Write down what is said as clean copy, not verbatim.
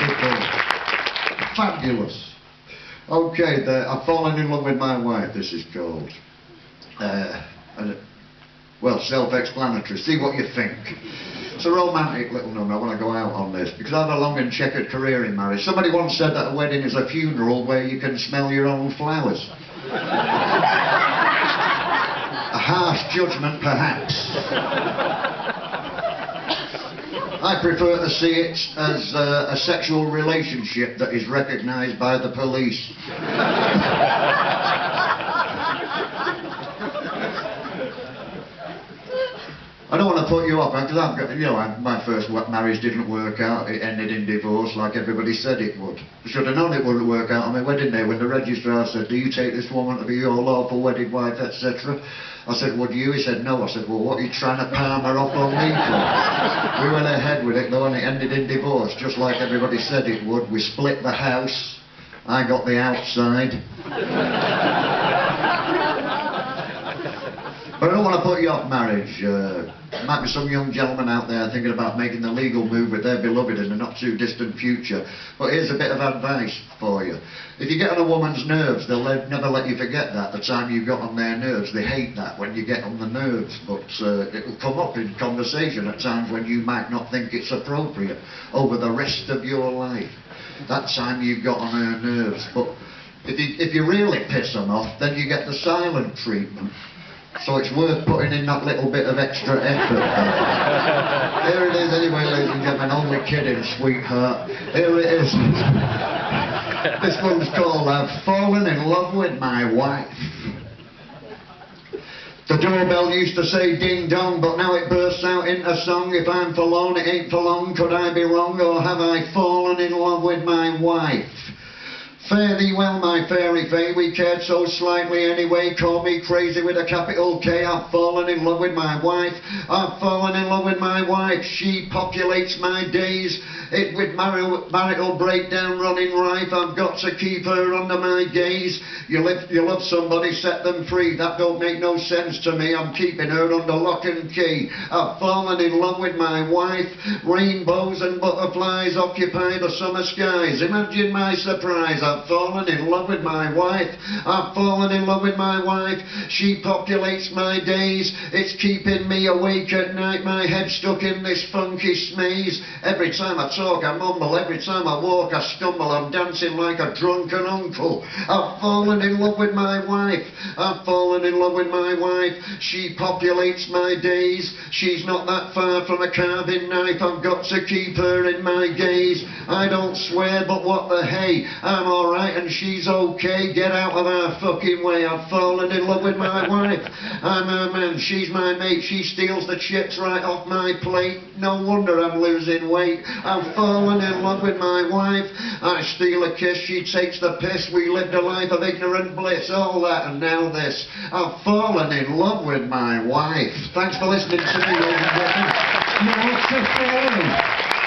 Wonderful. Fabulous. Okay, I've fallen in love with my wife, this is called. Well, self-explanatory. See what you think. It's a romantic little number. I want to go out on this because I have a long and checkered career in marriage. Somebody once said that a wedding is a funeral where you can smell your own flowers. A harsh judgment, perhaps. I prefer to see it as a sexual relationship that is recognised by the police. I don't want to put you off, because I've got, my first marriage didn't work out. It ended in divorce like everybody said it would. I should have known it wouldn't work out on my wedding day when the registrar said, "Do you take this woman to be your lawful wedded wife, etc.?" I said, "Would you?" He said, "No." I said, "Well, what are you trying to palm her off on me for?" We went ahead with it though, and it ended in divorce, just like everybody said it would. We split the house. I got the outside. But I don't want to put you off marriage. There might be some young gentlemen out there thinking about making the legal move with their beloved in the not too distant future. But here's a bit of advice for you. If you get on a woman's nerves, they'll never let you forget that. The time you got on their nerves, they hate that when you get on the nerves. But it'll come up in conversation at times when you might not think it's appropriate over the rest of your life. That time you got on her nerves. But if you really piss them off, then you get the silent treatment. So it's worth putting in that little bit of extra effort. Here it is anyway, ladies and gentlemen, only kidding, sweetheart. Here it is. This one's called I've Fallen in Love with My Wife. The doorbell used to say ding dong, but now it bursts out into song. If I'm forlorn, it ain't for long. Could I be wrong, or have I fallen in love with my wife? Fare thee well, my fairy fay, we cared so slightly anyway. Call me crazy with a capital K. I've fallen in love with my wife. I've fallen in love with my wife. She populates my days. With marital breakdown running rife, I've got to keep her under my gaze. You love somebody, set them free. That don't make no sense to me. I'm keeping her under lock and key. I've fallen in love with my wife. Rainbows and butterflies occupy the summer skies. Imagine my surprise. I've fallen in love with my wife. I've fallen in love with my wife. She populates my days. It's keeping me awake at night. My head stuck in this funky smaze. Every time I talk, I mumble. Every time I walk, I stumble. I'm dancing like a drunken uncle. I've fallen in love with my wife. I've fallen in love with my wife. She populates my days. She's not that far from a carving knife. I've got to keep her in my gaze. I don't swear, but what the hey. I'm alright and she's okay. Get out of our fucking way. I've fallen in love with my wife. I'm her man. She's my mate. She steals the chips right off my plate. No wonder I'm losing weight. I've fallen in love with my wife. I steal a kiss, she takes the piss. We lived a life of ignorant bliss. All that and now this. I've fallen in love with my wife. Thanks for listening to me, ladies and gentlemen.